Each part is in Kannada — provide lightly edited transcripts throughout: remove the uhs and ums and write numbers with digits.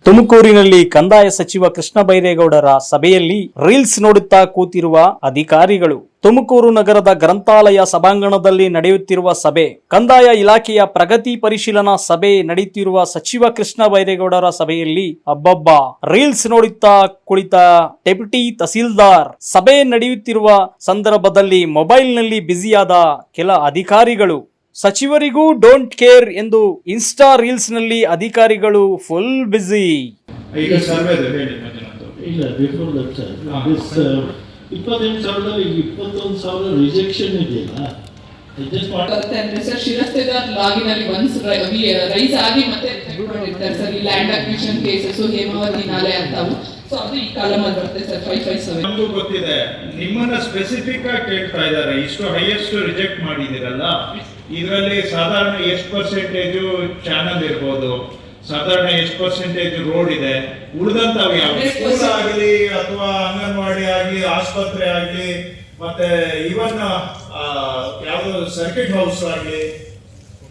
ತುಮಕೂರಿನಲ್ಲಿ ಕಂದಾಯ ಸಚಿವ ಕೃಷ್ಣ ಬೈರೇಗೌಡರ ಸಭೆಯಲ್ಲಿ ರೀಲ್ಸ್ ನೋಡುತ್ತಾ ಕೂತಿರುವ ಅಧಿಕಾರಿಗಳು. ತುಮಕೂರು ನಗರದ ಗ್ರಂಥಾಲಯ ಸಭಾಂಗಣದಲ್ಲಿ ನಡೆಯುತ್ತಿರುವ ಸಭೆ. ಕಂದಾಯ ಇಲಾಖೆಯ ಪ್ರಗತಿ ಪರಿಶೀಲನಾ ಸಭೆ ನಡೆಯುತ್ತಿರುವ ಸಚಿವ ಕೃಷ್ಣ ಬೈರೇಗೌಡರ ಸಭೆಯಲ್ಲಿ ಅಬ್ಬಬ್ಬಾ ರೀಲ್ಸ್ ನೋಡುತ್ತಾ ಕುಳಿತ ಡೆಪ್ಯೂಟಿ ತಹಸೀಲ್ದಾರ್. ಸಭೆ ನಡೆಯುತ್ತಿರುವ ಸಂದರ್ಭದಲ್ಲಿ ಮೊಬೈಲ್ನಲ್ಲಿ ಬ್ಯುಸಿಯಾದ ಕೆಲ ಅಧಿಕಾರಿಗಳು. ಸಚಿವರಿಗೂ ಡೋಂಟ್ ಕೇರ್ ಎಂದು ಇನ್ಸ್ಟಾ ರೀಲ್ಸ್ ನಲ್ಲಿ ಅಧಿಕಾರಿಗಳು ಫುಲ್ ಬ್ಯುಸಿ. ಈಗ ಸರ್ವೆ ಇಲ್ಲ ಬಿಫೋರ್ ದಟ್ ಸರ್ 28,000 21,000 ರಿಜೆಕ್ಷನ್ ಇದೆಯಲ್ಲ. ಜಸ್ಟ್ ಬರುತ್ತೆ ಅಂದ್ರೆ ಸರ್ ಶಿರಸ್ತೇದಾರ್ ಲಾಗಿನ್ ಅಲ್ಲಿ ಒನ್ಸ್ ರೈಸ್ ಆಗಿ ಮತ್ತೆ ಮಾಡಿರ್ತಾರೆ ಸರ್. ಈ ಲ್ಯಾಂಡ್ ಅಕ್ವಿಷನ್ ಕೇಸಸ್ ಹೇಮಾವತಿ ನಾಲೆ ಅಂತವು. ಸೊ ಅದು ಈ ಕಾಲಮ್ ಅಲ್ಲಿ ಬರುತ್ತೆ ಸರ್ 557. ನಮಗೂ ಗೊತ್ತಿದೆ, ನಿಮ್ಮನ್ನ ಸ್ಪೆಸಿಫಿಕ್ ಆಗಿ ಕೇಳ್ತಾ ಇದ್ದಾರೆ. ಇಷ್ಟು ಹೈಯೆಸ್ಟ್ ರಿಜೆಕ್ಟ್ ಮಾಡಿದಿರಲ್ಲ, ಇದರಲ್ಲಿ ಸಾಧಾರಣ ಎಷ್ಟು ಪರ್ಸೆಂಟೇಜು ಚಾನಲ್ ಇರ್ಬೋದು, ಸಾಧಾರಣ ಎಷ್ಟು ಪರ್ಸೆಂಟೇಜ್ ರೋಡ್ ಇದೆ, ಉಳಿದಂತವು ಯಾವ ಸ್ಕೂಲ್ ಆಗಲಿ ಅಥವಾ ಅಂಗನವಾಡಿ ಆಗಲಿ ಆಸ್ಪತ್ರೆ ಆಗಲಿ ಮತ್ತೆ ಇವನ್ ಯಾವುದು ಸರ್ಕಿಟ್ ಹೌಸ್ ಆಗಲಿ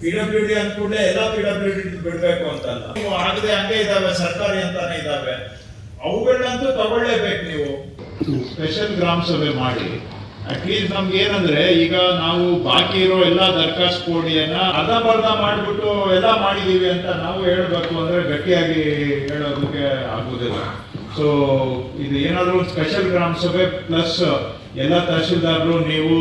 PWD ಅಂದ್ಕೂಡಲೇ ಎಲ್ಲ PWD ಬಿಡ್ಬೇಕು ಅಂತಲ್ಲ, ಆಗದೆ ಹಂಗೆ ಇದಾವೆ, ಸರ್ಕಾರಿ ಅಂತಾನೆ ಇದಾವೆ, ಅವುಗಳನ್ನಂತೂ ತಗೊಳ್ಳೇಬೇಕು. ನೀವು ಸ್ಪೆಷಲ್ ಗ್ರಾಮ ಸಭೆ ಮಾಡಿ ಅಟ್ಲೀಸ್ಟ್ ನಮ್ಗೆ ಏನಂದ್ರೆ, ಈಗ ನಾವು ಬಾಕಿ ಇರೋ ಎಲ್ಲ ದರ್ಖಾಸ್ತ್ ಕೋಡಿಯನ್ನ ಅರ್ಧಂಬರ್ಧ ಮಾಡ್ಬಿಟ್ಟು ಎಲ್ಲ ಮಾಡಿದೀವಿ ಅಂತ ನಾವು ಹೇಳ್ಬೇಕು ಅಂದ್ರೆ ಗಟ್ಟಿಯಾಗಿ ಹೇಳೋದಕ್ಕೆ ಆಗುದಿಲ್ಲ. ಸೊ ಇದು ಏನಾದ್ರು ಸ್ಪೆಷಲ್ ಗ್ರಾಮ ಸಭೆ ಪ್ಲಸ್ ಎಲ್ಲ ತಹಶೀಲ್ದಾರರು ನೀವು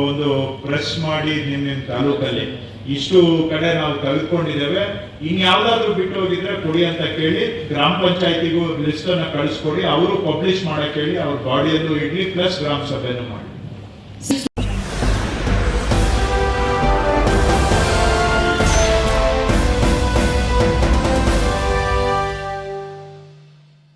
ಒಂದು ಪ್ರೆಸ್ ಮಾಡಿ ನಿಮ್ಮ ತಾಲೂಕಲ್ಲಿ ಇಷ್ಟು ಕಡೆ ನಾವು ತೆಗೆದುಕೊಂಡಿದ್ದೇವೆ, ಇನ್ಯಾವುದಾದ್ರೂ ಬಿಟ್ಟು ಹೋಗಿದ್ರೆ ಕೊಡಿ ಅಂತ ಕೇಳಿ ಗ್ರಾಮ ಪಂಚಾಯತಿಗೂ ಲಿಸ್ಟ್ ಅನ್ನ ಕಳಿಸ್ಕೊಡಿ, ಅವರು ಪಬ್ಲಿಷ್ ಮಾಡಕ್ ಹೇಳಿ ಅವ್ರ ಬಾಡಿಯಲ್ಲೂ ಇಡ್ಲಿ ಪ್ಲಸ್ ಗ್ರಾಮ ಸಭೆನೂ ಮಾಡಿ.